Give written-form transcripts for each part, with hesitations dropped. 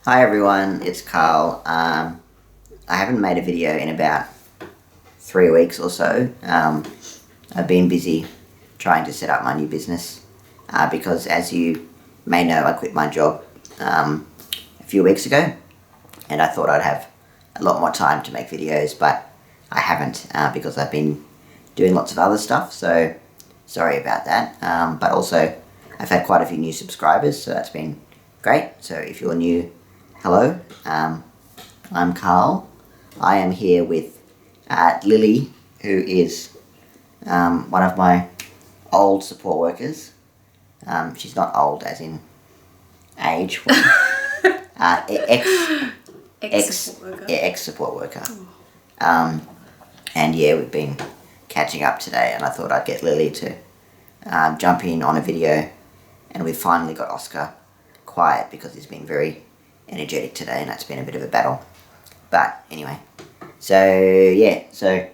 Hi everyone, it's Carl. I haven't made a video in about 3 weeks or so. I've been busy trying to set up my new business because, as you may know, I quit my job a few weeks ago, and I thought I'd have a lot more time to make videos, but I haven't because I've been doing lots of other stuff, so sorry about that. But also, I've had quite a few new subscribers, so that's been great. So if you're new, hello, I'm Carl. I am here with Lilly, who is one of my old support workers. She's not old as in age. Ex-support worker. And yeah, we've been catching up today, and I thought I'd get Lilly to jump in on a video, and we've finally got Oscar quiet because he's been very energetic today, and that's been a bit of a battle. But anyway, so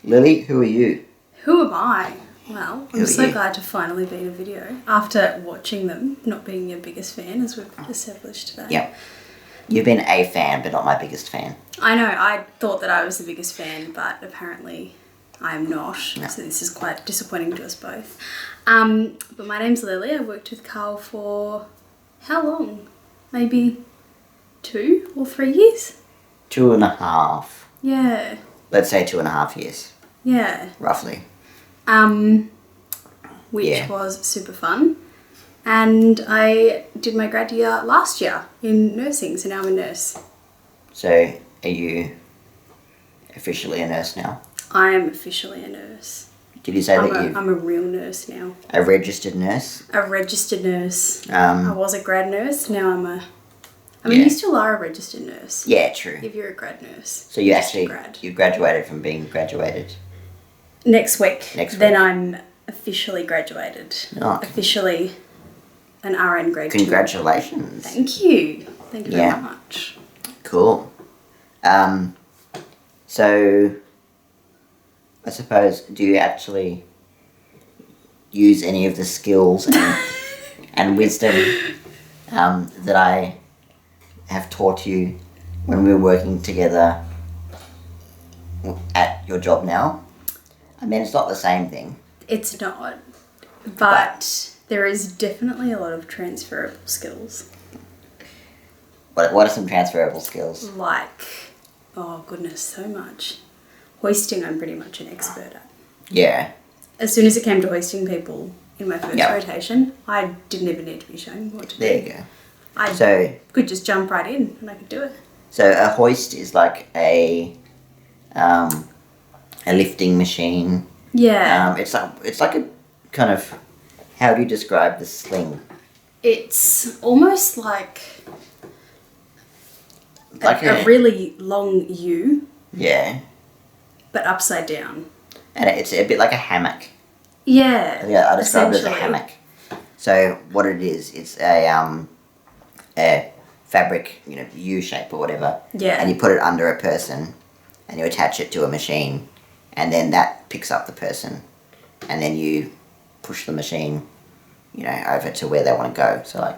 Lilly, who are you? Who am I? Well, I'm so glad to finally be in a video after watching them, not being your biggest fan, as we've established today. Yep. You've been a fan, but not my biggest fan. I know, I thought that I was the biggest fan, but apparently I'm not, No. So this is quite disappointing to us both. But my name's Lilly. I worked with Carl for how long? Maybe 2 or 3 years? 2.5. Yeah. Let's say 2.5 years. Yeah. Roughly. Which was super fun. And I did my grad year last year in nursing, so now I'm a nurse. So, are you officially a nurse now? I am officially a nurse. Did you say I'm a real nurse now. a registered nurse? A registered nurse. I was a grad nurse, now I'm a... I mean, you still are a registered nurse. Yeah, true. If you're a grad nurse. So you you graduated from being graduated? Next week. Next Then week. I'm officially graduated. Oh. Officially an RN grade 2. Congratulations. Thank you. Thank you very much. Cool. So, I suppose, do you actually use any of the skills and wisdom that I have taught you when we were working together at your job now? I mean, it's not the same thing. It's not, but there is definitely a lot of transferable skills. What are some transferable skills? Like, oh goodness, so much. Hoisting, I'm pretty much an expert at. Yeah. As soon as it came to hoisting people in my first rotation, I didn't even need to be shown what to do. There you go. I could just jump right in and I could do it. So a hoist is like a lifting machine. Yeah. It's like a kind of, how do you describe the sling? It's almost like a really long U. Yeah. But upside down. And it's a bit like a hammock. Yeah. Yeah, I describe it as a hammock. So what it is, it's a fabric, U shape or whatever. Yeah. And you put it under a person, and you attach it to a machine, and then that picks up the person, and then you push the machine, over to where they want to go. So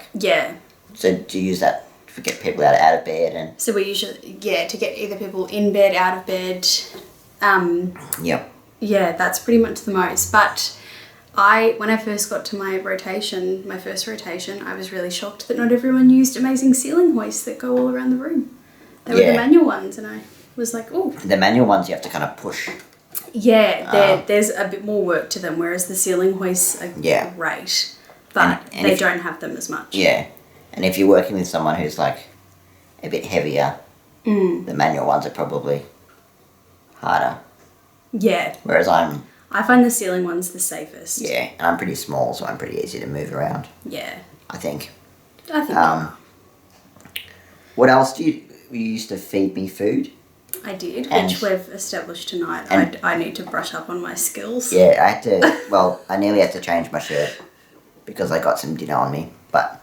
So do you use that to get people out of bed and? So we usually to get either people in bed, out of bed. Yep. Yeah, that's pretty much the most. But when I first got to my first rotation, I was really shocked that not everyone used amazing ceiling hoists that go all around the room. They were the manual ones, and I was like, oh. The manual ones you have to kind of push. Yeah, there's a bit more work to them, whereas the ceiling hoists are great, but they don't have them as much. Yeah, and if you're working with someone who's like a bit heavier, the manual ones are probably harder. Yeah. Whereas I find the ceiling ones the safest. Yeah, and I'm pretty small, so I'm pretty easy to move around. Yeah. I think. What else do you used to feed me food? I did, which we've established tonight. I need to brush up on my skills. Yeah, I had to, I nearly had to change my shirt because I got some dinner on me, but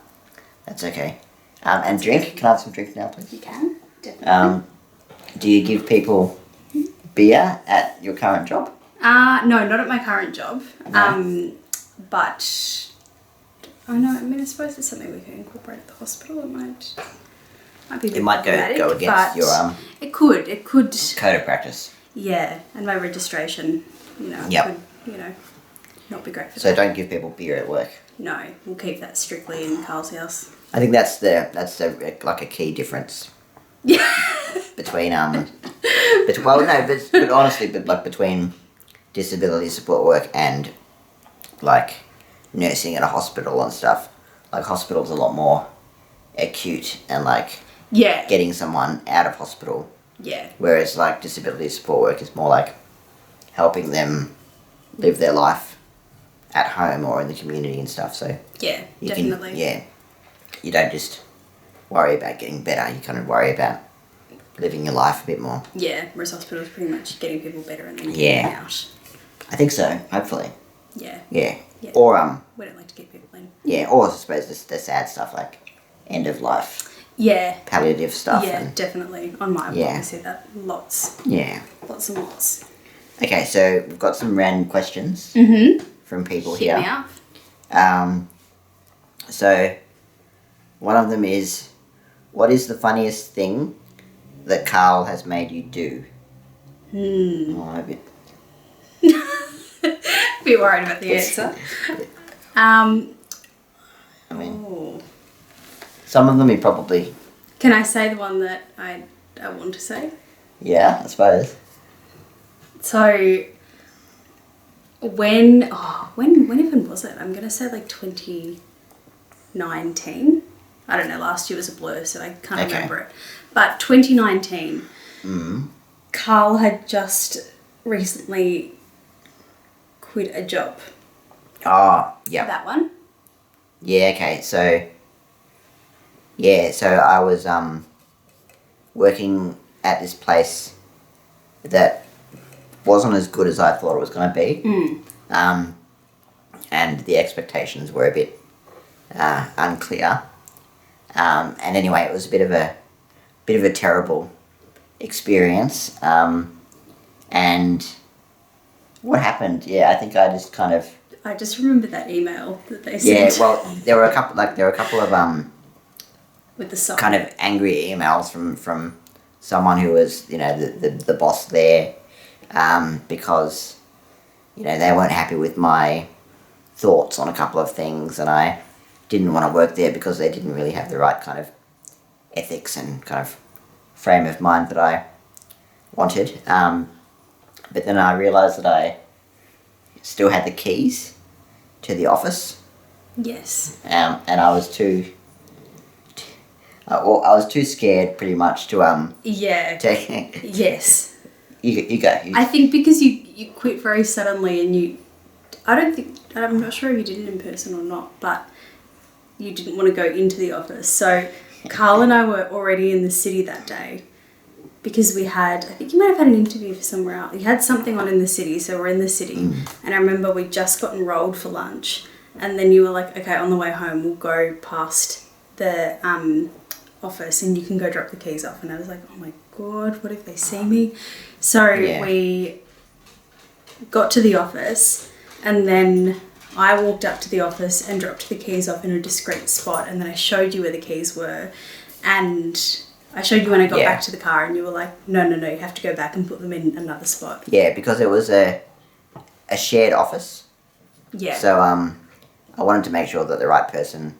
that's okay. And drink, can I have some drink now, please? You can, definitely. Do you give people beer at your current job? No, not at my current job. No. But I know. I mean, I suppose it's something we can incorporate at the hospital. It might. Might be a bit It might problematic, go against but your it could code of practice. yeah, and my registration, Yep. could, not be great for So that. don't give people beer at work. No, we'll keep that strictly in Carl's house. I think that's like a key difference Yeah. between but honestly, like between disability support work and like nursing at a hospital and stuff. Like hospital's a lot more acute and like Yeah. getting someone out of hospital, Yeah. whereas like disability support work is more like helping them live their life at home or in the community and stuff. So Yeah, you definitely. you don't just worry about getting better. You kind of worry about living your life a bit more. Yeah, whereas hospital's pretty much getting people better and then getting Yeah. them out. I think so. Hopefully. Yeah. Yeah. Yeah. Or We don't like to get people in. yeah. Or I suppose the sad stuff like end of life Yeah. palliative stuff. Yeah, And, definitely. On my Yeah. blog, I see that lots. yeah. Lots and lots. Okay, so we've got some random questions Mm-hmm. from people Hit me here. up. So one of them is, what is the funniest thing that Carl has made you do? Oh, a bit. Be worried about the answer. I mean, Oh. some of them he probably, Can I say the one that I want to say? yeah, I suppose. So when even was it? I'm gonna say like 2019. I don't know. Last year was a blur, so I can't Okay. remember it. But 2019, Mm. Carl had just recently quit a job. Oh, yeah. That one. Yeah, okay, so I was working at this place that wasn't as good as I thought it was going to be. And the expectations were a bit unclear. And anyway, it was a bit of a terrible experience. And what happened? Yeah, I think I just kind of I just remember that email that they yeah. sent. Well, there were a couple of With the song. kind of angry emails from someone who was the boss there, because they weren't happy with my thoughts on a couple of things, and I didn't want to work there because they didn't really have the right kind of ethics and kind of frame of mind that I wanted. But then I realised that I still had the keys to the office, Yes. and I was too scared pretty much to Yeah. take. Yes. You go. I think because you quit very suddenly and I'm not sure if you did it in person or not, but you didn't want to go into the office. So Carl and I were already in the city that day because I think you might have had an interview for somewhere else. You had something on in the city, so we're in the city. And I remember we'd just gotten rolled for lunch, and then you were like, okay, on the way home we'll go past the office and you can go drop the keys off. And I was like, oh my God, what if they see me? So we got to the office, and then I walked up to the office and dropped the keys off in a discreet spot, and then I showed you where the keys were, and I showed you when I got back to the car, and you were like, no, you have to go back and put them in another spot. Yeah, because it was a shared office. Yeah. So I wanted to make sure that the right person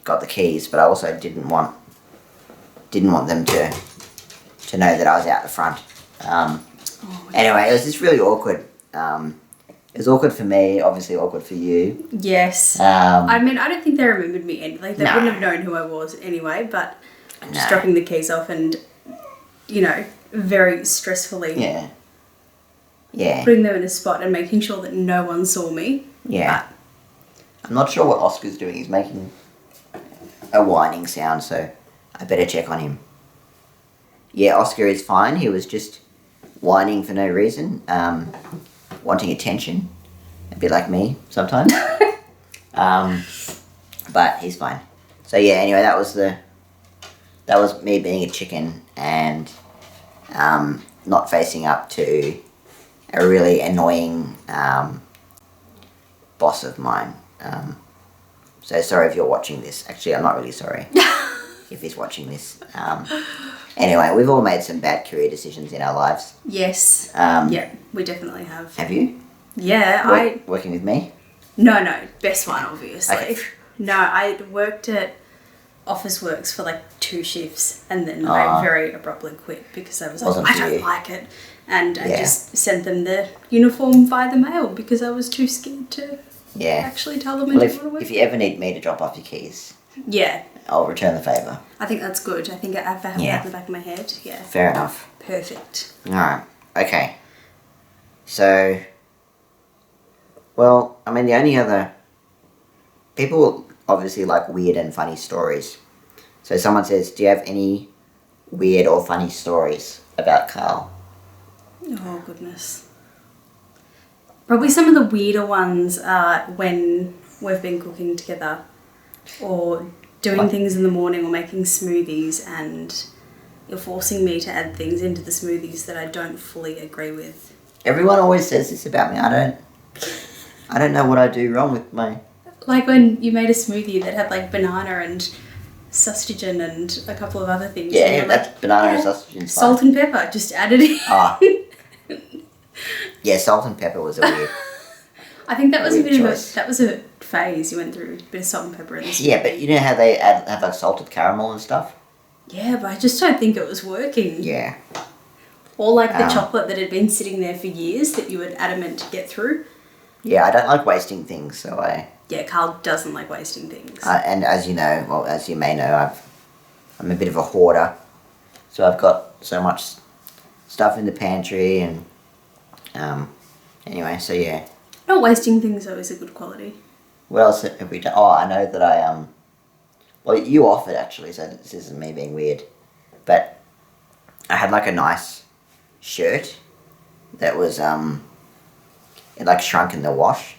got the keys, but I also didn't want them to know that I was out the front. Anyway, it was just really awkward. It was awkward for me, obviously awkward for you. Yes. I mean, I don't think they remembered me. They wouldn't have known who I was anyway, but just dropping the keys off and, very stressfully putting them in a spot and making sure that no one saw me. Yeah. I'm not sure what Oscar's doing. He's making a whining sound, so I better check on him. Yeah, Oscar is fine. He was just whining for no reason, wanting attention, a bit like me sometimes. But he's fine. So yeah, anyway, that was me being a chicken and not facing up to a really annoying boss of mine. So sorry if you're watching this. Actually, I'm not really sorry. if he's watching this. Anyway, we've all made some bad career decisions in our lives. Yes. Yeah, we definitely have. Have you? Yeah, Working with me? No, best one, obviously. Okay. No, I worked at Office Works for like 2 shifts and then I very abruptly quit because I was like, I don't like it. And I just sent them the uniform via the mail because I was too scared to actually tell them I didn't want to work. If you ever need me to drop off your keys, I'll return the favour. I think that's good. I think I have that in the back of my head. Yeah. Fair enough. Perfect. Alright, okay. So, well, I mean, the only other... People obviously like weird and funny stories. So someone says, do you have any weird or funny stories about Carl? Oh, goodness. Probably some of the weirder ones are when we've been cooking together or doing things in the morning or making smoothies and you're forcing me to add things into the smoothies that I don't fully agree with. Everyone always says this about me. I don't know what I do wrong with my... Like when you made a smoothie that had like banana and sausagen and a couple of other things. Yeah, that's banana and sausage. Salt and pepper, just added it. Yeah, salt and pepper was a weird... I think that was a bit choice. that was a phase you went through, a bit of salt and pepper in this. Yeah, but you know how they have like salted caramel and stuff? Yeah, but I just don't think it was working. Yeah. Or like the chocolate that had been sitting there for years that you were adamant to get through. Yeah, I don't like wasting things, so I... Yeah, Carl doesn't like wasting things. And as you know, well, as you may know, I'm a bit of a hoarder. So I've got so much stuff in the pantry and... anyway, so yeah. Not wasting things though is a good quality. What else have we done? Oh, I know that I... Well, you offered actually, so this isn't me being weird. But I had like a nice shirt that was... It like shrunk in the wash.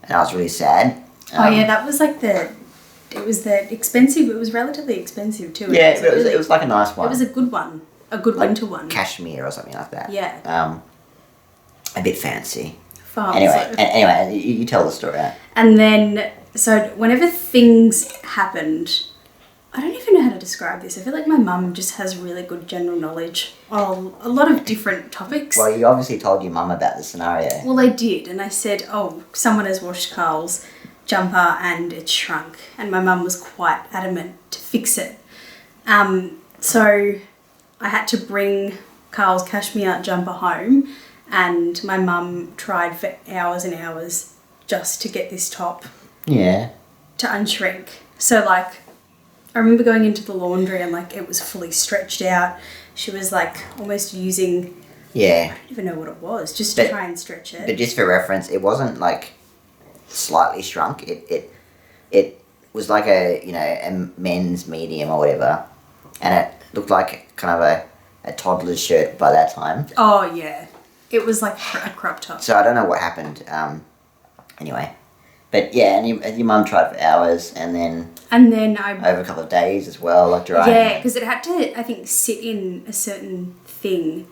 And I was really sad. Oh yeah, that was like it was the expensive, it was relatively expensive too. Yeah, it was like a nice one. It was a good one. A good like winter one. Cashmere or something like that. Yeah. A bit fancy. Far Anyway, you tell the story out. And then, so whenever things happened, I don't even know how to describe this. I feel like my mum just has really good general knowledge on a lot of different topics. Well, you obviously told your mum about the scenario. Well, I did. And I said, oh, someone has washed Carl's jumper and it's shrunk. And my mum was quite adamant to fix it. So I had to bring Carl's cashmere jumper home and my mum tried for hours and hours just to get this top to unshrink. So like... I remember going into the laundry and like it was fully stretched out. She was like almost using... I don't even know what it was, just to try and stretch it. But just for reference, it wasn't like slightly shrunk. It was like a men's medium or whatever. And it looked like kind of a toddler's shirt by that time. Oh yeah. It was like a crop top. So I don't know what happened. Anyway. But yeah, and your mum tried for hours and then over a couple of days as well, like drying. Yeah, because it had to, I think, sit in a certain thing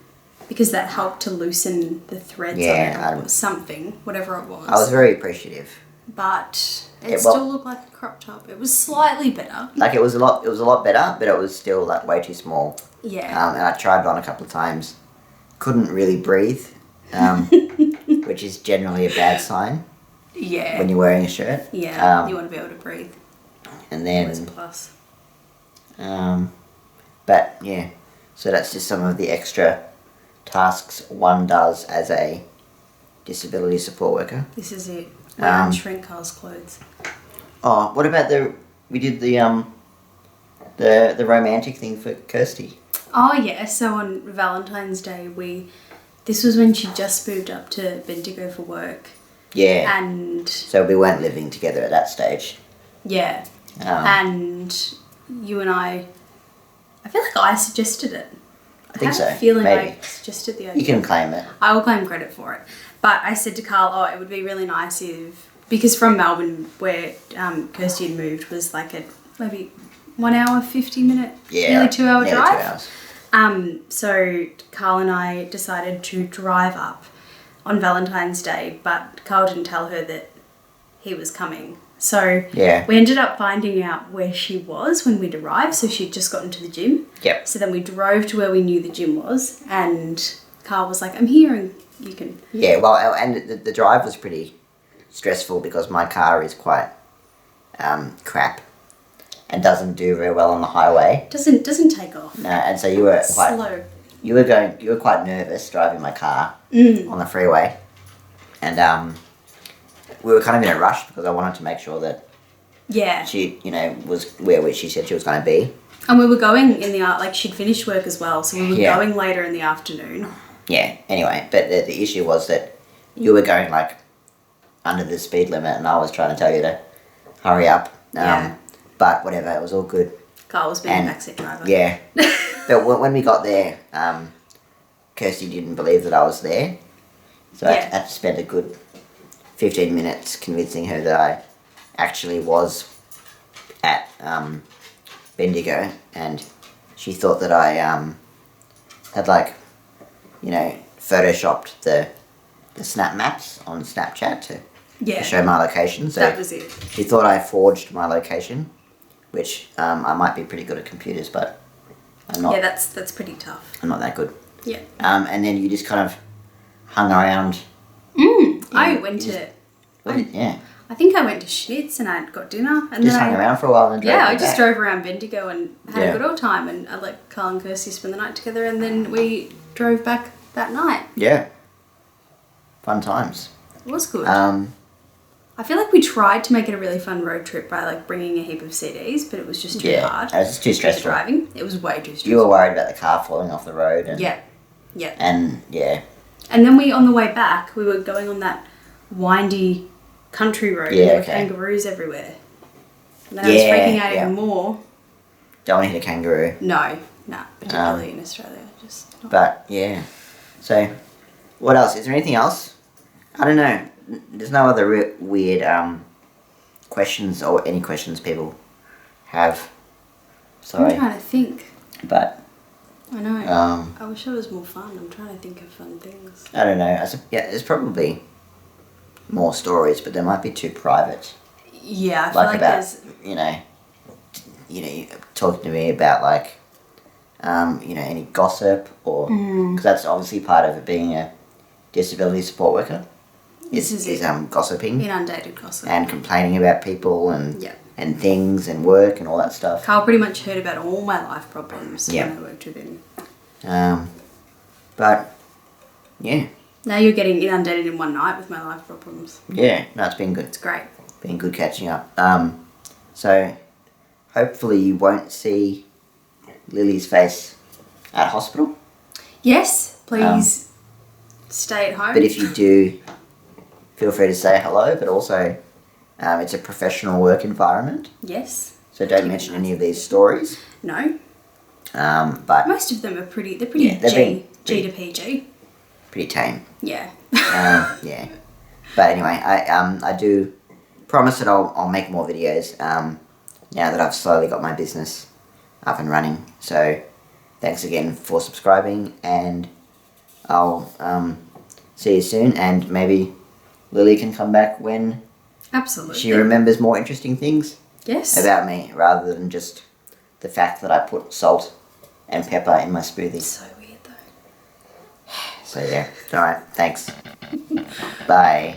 because that helped to loosen the threads on it or something, whatever it was. I was very appreciative. But it still looked like a crop top. It was slightly better. Like it was a lot better, but it was still like way too small. Yeah. And I tried it on a couple of times. Couldn't really breathe, which is generally a bad sign. Yeah. When you're wearing a shirt. Yeah, you want to be able to breathe. And then... Always a plus. But, yeah. So that's just some of the extra tasks one does as a disability support worker. This is it. We unshrink Carl's clothes. Oh, what about we did the romantic thing for Kirsty. Oh, yeah. So on Valentine's Day, this was when she just moved up to Bendigo for work. Yeah. And... So we weren't living together at that stage. Yeah. And you and I feel like I suggested it. I think so. I have a feeling maybe. I suggested the idea. You can claim it. I will claim credit for it. But I said to Carl, it would be really nice if... Because from Melbourne, where Kirsty had moved, was like a maybe 1 hour, 50 minute, nearly 2 hour drive. 2 hours. So Carl and I decided to drive up on Valentine's Day, but Carl didn't tell her that he was coming. So Yeah. we ended up finding out where she was when we'd arrived. So she'd just gotten to the gym. Yep. So then we drove to where we knew the gym was, and Carl was like, I'm here and you can... Yeah, well, and the drive was pretty stressful because my car is quite crap and doesn't do very well on the highway. Doesn't take off. No, and so you were quite... Slow. You were quite nervous driving my car on the freeway. And we were kind of in a rush because I wanted to make sure that Yeah. she, was where she said she was going to be. And we were going in the... Like, she'd finished work as well, so we were Yeah. going later in the afternoon. Yeah, anyway, but the issue was that you were going, like, under the speed limit and I was trying to tell you to hurry up. Yeah. But whatever, it was all good. Carl was being a backseat driver. Yeah. But when we got there, Kirsty didn't believe that I was there. So I had to spend a good 15 minutes convincing her that I actually was at Bendigo, and she thought that I had, like, photoshopped the snap maps on Snapchat to show my location. So that was it. she thought I forged my location, which I might be pretty good at computers, but I'm not. Yeah, that's pretty tough. I'm not that good. Yeah. And then you just kind of hung around. I went to... Yeah. I think I went to Schnitz and I got dinner. And Just then hung around for a while and drove I you just back. drove around Bendigo and had Yeah. a good old time, and I let Carl and Kirsty spend the night together, and then we drove back that night. Yeah. Fun times. It was good. Um, I feel like we tried to make it a really fun road trip by, like, bringing a heap of CDs, but it was just too hard. it was just too stressful. Driving. It was way too stressful. You were worried about the car falling off the road. And, Yeah. And, yeah. And then on the way back, we were going on that windy country road. Yeah, and there were okay. kangaroos everywhere. And then I was freaking out even more. Don't want to hit a kangaroo. No, particularly in Australia. Just not. But, yeah. So, what else? Is there anything else? I don't know. There's no other weird questions or any questions people have. Sorry. I'm trying to think. But, I know. I wish it was more fun. I'm trying to think of fun things. I don't know. There's probably more stories, but they might be too private. Yeah, I feel like about, there's... you talking to me about, like, any gossip or... Because that's obviously part of it being a disability support worker. Is gossiping. Inundated gossip. And complaining about people and Yeah. and things and work and all that stuff. Carl pretty much heard about all my life problems Yeah. when I worked with him. But, yeah. Now you're getting inundated in one night with my life problems. Yeah, no, it's been good. It's great. Been good catching up. So, hopefully you won't see Lily's face at hospital. Yes, please stay at home. But if you do, feel free to say hello, but also it's a professional work environment. Yes. So don't mention any of these stories. No. But Most of them are pretty, they're Yeah, they've been G to PG. pretty tame. Yeah. Yeah. But anyway, I do promise that I'll make more videos now that I've slowly got my business up and running. So thanks again for subscribing, and I'll see you soon, and maybe Lily can come back when Absolutely. she remembers more interesting things Yes. about me, rather than just the fact that I put salt and pepper in my smoothie. So weird though. So yeah, alright, thanks. Bye.